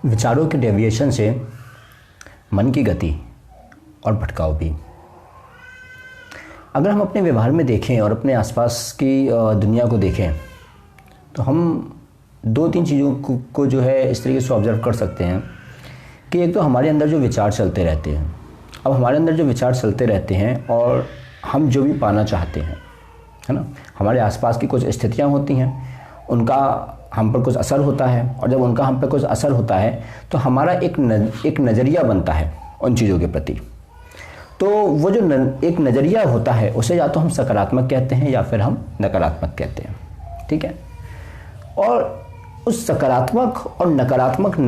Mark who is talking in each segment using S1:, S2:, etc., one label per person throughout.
S1: विचारों के डेविएशन से मन की गति और भटकाव भी। अगर हम अपने व्यवहार में देखें और अपने आसपास की दुनिया को देखें तो हम दो तीन चीज़ों को जो है इस तरीके से ऑब्जर्व कर सकते हैं कि एक तो हमारे अंदर जो विचार चलते रहते हैं। अब हमारे अंदर जो विचार चलते रहते हैं और हम जो भी पाना चाहते हैं, है ना, हमारे आसपास की कुछ स्थितियाँ होती हैं, उनका हम पर कुछ असर होता है, और जब उनका हम पर कुछ असर होता है तो हमारा एक नज़रिया बनता है उन चीज़ों के प्रति। तो वो जो एक नज़रिया होता है उसे या तो हम सकारात्मक कहते हैं या फिर हम नकारात्मक कहते हैं, ठीक है। और उस सकारात्मक और नकारात्मक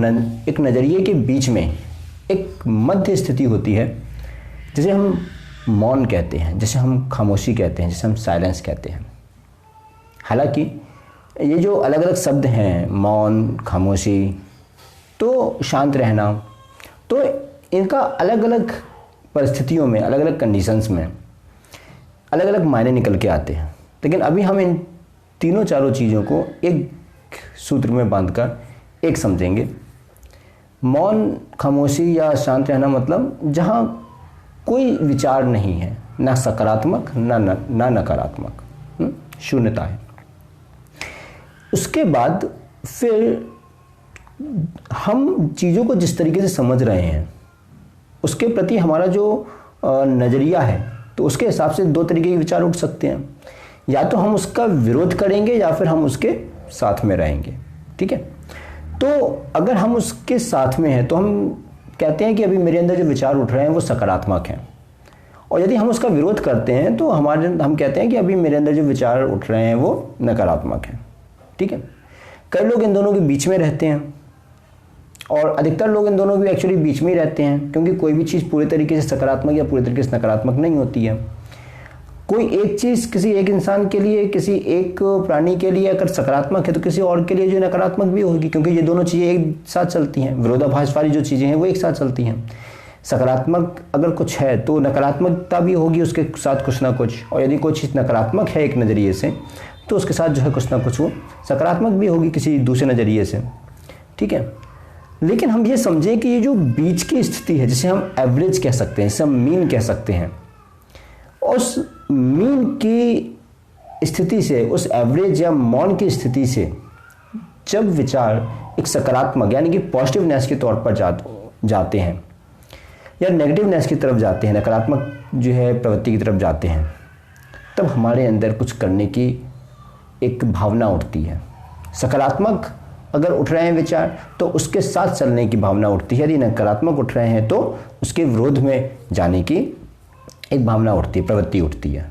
S1: एक नज़रिए के बीच में एक मध्य स्थिति होती है जिसे हम मौन कहते हैं, जिसे हम खामोशी कहते हैं, जिसे हम साइलेंस कहते हैं। हालांकि ये जो अलग अलग शब्द हैं, मौन, खामोशी, तो शांत रहना, तो इनका अलग अलग परिस्थितियों में, अलग अलग कंडीशंस में अलग अलग मायने निकल के आते हैं। लेकिन अभी हम इन तीनों चारों चीज़ों को एक सूत्र में बांधकर एक समझेंगे। मौन, खामोशी या शांत रहना मतलब जहाँ कोई विचार नहीं है, ना सकारात्मक ना नकारात्मक, शून्यता है। उसके बाद फिर हम चीज़ों को जिस तरीके से समझ रहे हैं उसके प्रति हमारा जो नज़रिया है, तो उसके हिसाब से दो तरीके के विचार उठ सकते हैं। या तो हम उसका विरोध करेंगे या फिर हम उसके साथ में रहेंगे, ठीक है। तो अगर हम उसके साथ में हैं तो हम कहते हैं कि अभी मेरे अंदर जो विचार उठ रहे हैं वो सकारात्मक हैं, और यदि हम उसका विरोध करते हैं तो हम कहते हैं कि अभी मेरे अंदर जो विचार उठ रहे हैं वो नकारात्मक हैं, ठीक है। कई लोग इन दोनों के बीच में रहते हैं, और अधिकतर लोग इन दोनों के एक्चुअली बीच में ही रहते हैं, क्योंकि कोई भी चीज़ पूरी तरीके से सकारात्मक या पूरी तरीके से नकारात्मक नहीं होती है। कोई एक चीज़ किसी एक इंसान के लिए, किसी एक प्राणी के लिए अगर सकारात्मक है तो किसी और के लिए जो नकारात्मक भी होगी, क्योंकि ये दोनों चीज़ें एक साथ चलती हैं। विरोधाभास वाली जो चीज़ें हैं वो एक साथ चलती हैं। सकारात्मक अगर कुछ है तो नकारात्मकता भी होगी उसके साथ कुछ ना कुछ, और यदि कोई चीज़ नकारात्मक है एक नज़रिए से तो उसके साथ जो है कुछ ना कुछ वो सकारात्मक भी होगी किसी दूसरे नज़रिए से, ठीक है। लेकिन हम ये समझें कि ये जो बीच की स्थिति है, जिसे हम एवरेज कह सकते हैं, जिसे हम मीन कह सकते हैं, उस मीन की स्थिति से, उस एवरेज या मौन की स्थिति से जब विचार एक सकारात्मक यानी कि पॉजिटिवनेस के तौर पर जाते हैं या नेगेटिवनेस की तरफ जाते हैं, नकारात्मक जो है प्रवृत्ति की तरफ जाते हैं, तब हमारे अंदर कुछ करने की एक भावना उठती है। सकारात्मक अगर उठ रहे हैं विचार तो उसके साथ चलने की भावना उठती है, यदि नकारात्मक उठ रहे हैं तो उसके विरोध में जाने की एक भावना उठती है, प्रवृत्ति उठती है।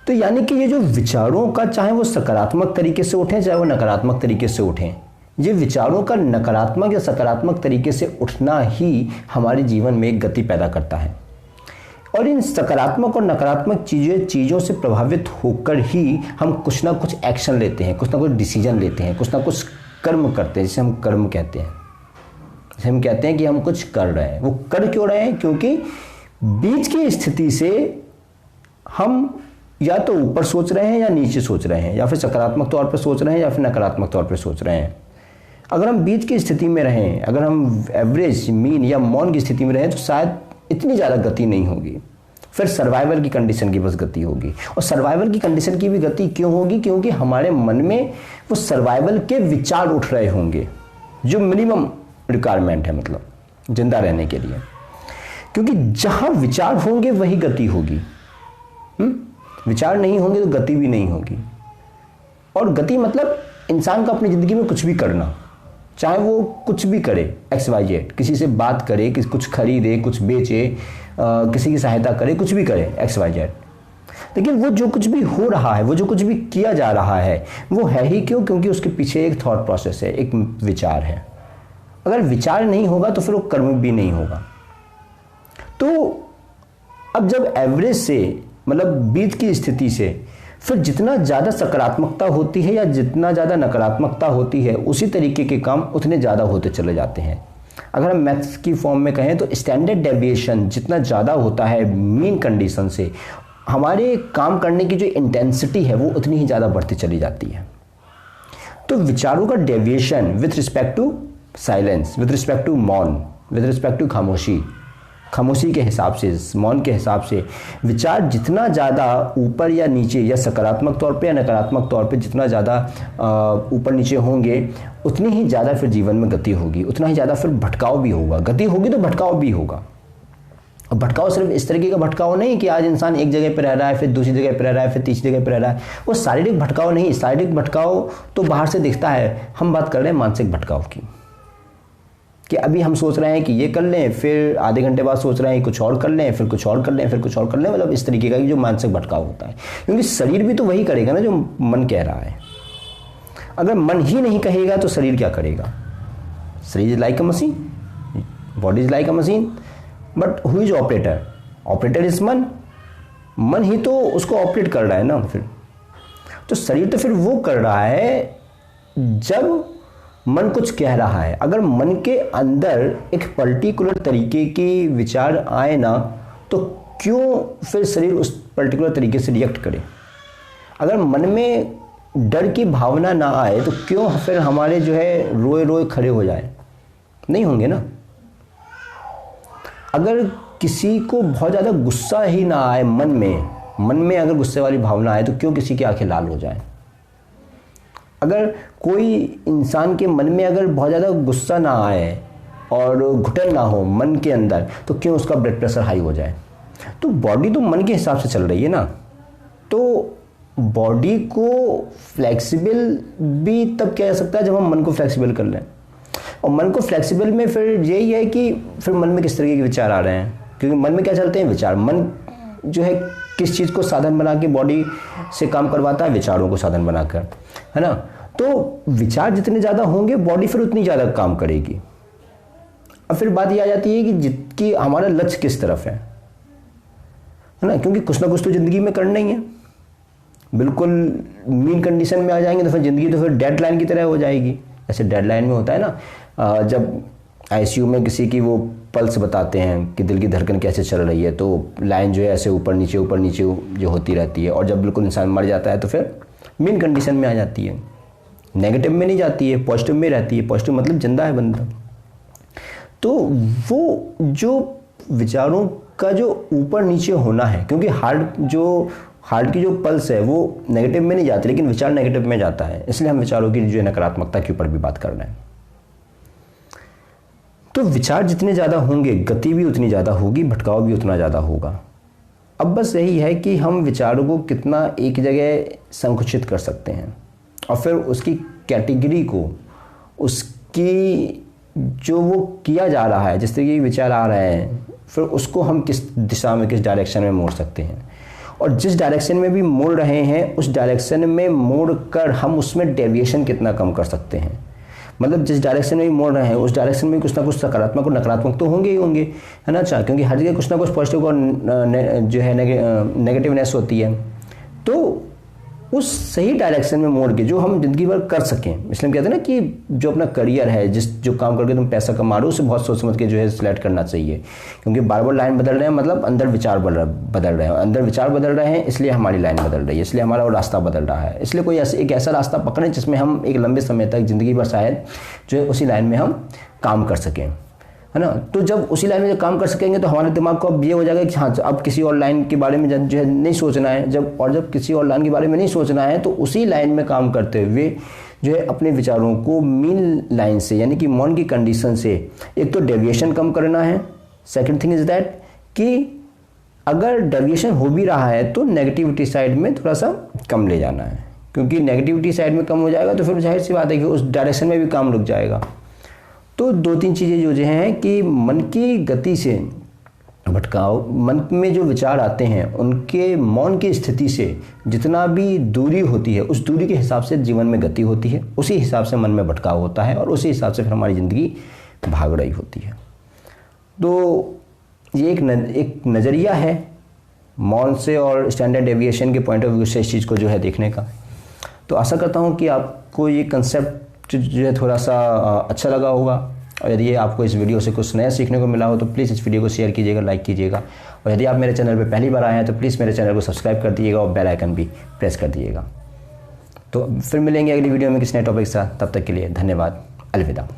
S1: तो यानी कि ये जो विचारों का, चाहे वो सकारात्मक तरीके से उठें चाहे वो नकारात्मक तरीके से उठें, ये विचारों का नकारात्मक या सकारात्मक तरीके से उठना ही हमारे जीवन में एक गति पैदा करता है। और इन सकारात्मक और नकारात्मक चीज़ों से प्रभावित होकर ही हम कुछ ना कुछ एक्शन लेते हैं, कुछ ना कुछ डिसीजन लेते हैं, कुछ ना कुछ कर्म करते हैं, जिसे हम कर्म कहते हैं। जिसे हम कहते हैं कि हम कुछ कर रहे हैं। वो कर क्यों रहे हैं? क्योंकि बीच की स्थिति से हम या तो ऊपर सोच रहे हैं या नीचे सोच रहे हैं, या फिर सकारात्मक तौर पर सोच रहे हैं या फिर नकारात्मक तौर पर सोच रहे हैं। अगर हम बीच की स्थिति में रहें, अगर हम एवरेज, मीन या मौन की स्थिति में रहें तो शायद इतनी ज़्यादा गति नहीं होगी। फिर सर्वाइवल की कंडीशन की बस गति होगी। और सर्वाइवल की कंडीशन की भी गति क्यों होगी? क्योंकि हमारे मन में वो सर्वाइवल के विचार उठ रहे होंगे, जो मिनिमम रिक्वायरमेंट है, मतलब जिंदा रहने के लिए। क्योंकि जहाँ विचार होंगे वही गति होगी। विचार नहीं होंगे तो गति भी नहीं होगी। और गति मतलब इंसान को अपनी ज़िंदगी में कुछ भी करना, चाहे वो कुछ भी करे, XYZ, किसी से बात करे, कुछ खरीदे, कुछ बेचे, किसी की सहायता करे, कुछ भी करे, XYZ। लेकिन वो जो कुछ भी हो रहा है, वो जो कुछ भी किया जा रहा है, वो है ही क्यों? क्योंकि उसके पीछे एक थॉट प्रोसेस है, एक विचार है। अगर विचार नहीं होगा तो फिर वो कर्म भी नहीं होगा। तो अब जब एवरेज से, मतलब बीच की स्थिति से, फिर जितना ज़्यादा सकारात्मकता होती है या जितना ज़्यादा नकारात्मकता होती है, उसी तरीके के काम उतने ज़्यादा होते चले जाते हैं। अगर हम मैथ्स की फॉर्म में कहें तो स्टैंडर्ड डेविएशन जितना ज़्यादा होता है मीन कंडीशन से, हमारे काम करने की जो इंटेंसिटी है वो उतनी ही ज़्यादा बढ़ती चली जाती है। तो विचारों का deviation with respect to silence, with respect to मौन, विद रिस्पेक्ट टू खामोशी के हिसाब से, मौन के हिसाब से विचार जितना ज़्यादा ऊपर या नीचे या सकारात्मक तौर पे या नकारात्मक तौर पे जितना ज़्यादा ऊपर नीचे होंगे, उतनी ही ज़्यादा फिर जीवन में गति होगी, उतना ही ज़्यादा फिर भटकाव भी होगा। गति होगी तो भटकाव भी होगा। और भटकाव सिर्फ इस तरीके का भटकाव नहीं कि आज इंसान एक जगह पर रह रहा है, फिर दूसरी जगह पर रह रहा है, फिर तीसरी जगह पर रह रहा है। वो शारीरिक भटकाव नहीं, शारीरिक भटकाव तो बाहर से दिखता है। हम बात कर रहे हैं मानसिक भटकाव की, कि अभी हम सोच रहे हैं कि ये कर लें, फिर आधे घंटे बाद सोच रहे हैं कुछ और कर लें, फिर कुछ और कर लें, फिर कुछ और कर लें। मतलब इस तरीके का जो मानसिक भटकाव होता है, क्योंकि शरीर भी तो वही करेगा ना जो मन कह रहा है। अगर मन ही नहीं कहेगा तो शरीर क्या करेगा? शरीर is like a machine, body is like a machine, but who is operator? Operator is मन। मन ही तो उसको ऑपरेट कर रहा है ना। फिर तो शरीर तो फिर वो कर रहा है जब मन कुछ कह रहा है। अगर मन के अंदर एक पर्टिकुलर तरीके के विचार आए ना, तो क्यों फिर शरीर उस पर्टिकुलर तरीके से रिएक्ट करे? अगर मन में डर की भावना ना आए तो क्यों फिर हमारे जो है रोए रोए खड़े हो जाए? नहीं होंगे ना। अगर किसी को बहुत ज़्यादा गुस्सा ही ना आए मन में अगर गुस्से वाली भावना आए तो क्यों किसी की आंखें लाल हो जाए? अगर कोई इंसान के मन में अगर बहुत ज़्यादा गुस्सा ना आए और घुटन ना हो मन के अंदर, तो क्यों उसका ब्लड प्रेशर हाई हो जाए? तो बॉडी तो मन के हिसाब से चल रही है ना। तो बॉडी को फ्लेक्सिबल भी तब किया जा सकता है जब हम मन को फ्लेक्सिबल कर लें। और मन को फ्लेक्सिबल में फिर यही है कि फिर मन में किस तरीके के विचार आ रहे हैं, क्योंकि मन में क्या चलते हैं? विचार। मन जो है किस चीज़ को साधन बना के बॉडी से काम करवाता है? विचारों को साधन बनाकर, है ना। तो विचार जितने ज़्यादा होंगे बॉडी फिर उतनी ज़्यादा काम करेगी। अब फिर बात यह आ जाती है कि हमारा लक्ष्य किस तरफ है ना, क्योंकि कुछ ना कुछ तो ज़िंदगी में करना ही है। बिल्कुल मीन कंडीशन में आ जाएंगे तो फिर ज़िंदगी तो फिर डेडलाइन की तरह हो जाएगी। जैसे डेडलाइन में होता है ना, जब आईसीयू में किसी की वो पल्स बताते हैं कि दिल की धड़कन कैसे चल रही है, तो लाइन जो है ऐसे ऊपर नीचे जो होती रहती है। और जब बिल्कुल इंसान मर जाता है तो फिर मीन कंडीशन में आ जाती है, नेगेटिव में नहीं जाती है, पॉजिटिव में रहती है। पॉजिटिव मतलब जिंदा है बंदा। तो वो जो विचारों का जो ऊपर नीचे होना है, क्योंकि हार्ट की जो पल्स है वो नेगेटिव में नहीं जाती, लेकिन विचार नेगेटिव में जाता है। इसलिए हम विचारों की जो नकारात्मकता के ऊपर भी बात कर रहे हैं। तो विचार जितने ज़्यादा होंगे गति भी उतनी ज़्यादा होगी, भटकाव भी उतना ज़्यादा होगा। अब बस यही है कि हम विचारों को कितना एक जगह संकुचित कर सकते हैं और फिर उसकी कैटेगरी को, उसकी जो वो किया जा रहा है, जिस तरीके के विचार आ रहे हैं, फिर उसको हम किस दिशा में, किस डायरेक्शन में मोड़ सकते हैं। और जिस डायरेक्शन में भी मोड़ रहे हैं उस डायरेक्शन में मोड़ कर हम उसमें डेविएशन कितना कम कर सकते हैं। मतलब जिस डायरेक्शन में भी मोड़ रहे हैं उस डायरेक्शन में कुछ ना कुछ सकारात्मक और नकारात्मक तो होंगे ही होंगे, है ना। क्योंकि हर जगह कुछ ना कुछ पॉजिटिव और जो है नेगेटिवनेस होती है। तो उस सही डायरेक्शन में मोड़ के जो हम जिंदगी भर कर सकें, इसलिए हम कहते हैं ना कि जो अपना करियर है, जो काम करके तुम पैसा कमा रहे हो, उसे बहुत सोच समझ के जो है सिलेक्ट करना चाहिए। क्योंकि बार बार लाइन बदल रहे हैं, मतलब अंदर विचार बदल रहे हैं, अंदर विचार बदल रहे हैं, इसलिए हमारी लाइन बदल रही है, इसलिए हमारा वो रास्ता बदल रहा है। इसलिए कोई एक ऐसा रास्ता पकड़ें जिसमें हम एक लंबे समय तक जिंदगी भर शायद जो है उसी लाइन में हम काम कर सकें, है ना। तो जब उसी लाइन में जब काम कर सकेंगे तो हमारे दिमाग को अब ये हो जाएगा कि हाँ, अब किसी और लाइन के बारे में जो है नहीं सोचना है। जब किसी और लाइन के बारे में नहीं सोचना है तो उसी लाइन में काम करते हुए जो है अपने विचारों को मीन लाइन से, यानी कि मौन की कंडीशन से एक तो डेविएशन कम करना है। सेकंड थिंग इज दैट कि अगर डेविएशन हो भी रहा है तो नेगेटिविटी साइड में थोड़ा सा कम ले जाना है, क्योंकि नेगेटिविटी साइड में कम हो जाएगा तो फिर जाहिर सी बात है कि उस डायरेक्शन में भी काम रुक जाएगा। तो दो तीन चीज़ें जो हैं कि मन की गति से भटकाव, मन में जो विचार आते हैं उनके मौन की स्थिति से जितना भी दूरी होती है उस दूरी के हिसाब से जीवन में गति होती है, उसी हिसाब से मन में भटकाव होता है और उसी हिसाब से फिर हमारी ज़िंदगी भाग रही होती है। तो ये एक नज़रिया है मौन से और स्टैंडर्ड डेविएशन के पॉइंट ऑफ व्यू से इस चीज़ को जो है देखने का। तो आशा करता हूँ कि आपको ये कंसेप्ट जो है थोड़ा सा अच्छा लगा होगा। और यदि आपको इस वीडियो से कुछ नया सीखने को मिला हो तो प्लीज़ इस वीडियो को शेयर कीजिएगा, लाइक कीजिएगा। और यदि आप मेरे चैनल पर पहली बार आए हैं तो प्लीज़ मेरे चैनल को सब्सक्राइब कर दीजिएगा और बेल आइकन भी प्रेस कर दीजिएगा। तो फिर मिलेंगे अगली वीडियो में किसी नए टॉपिक के साथ। तब तक के लिए धन्यवाद, अलविदा।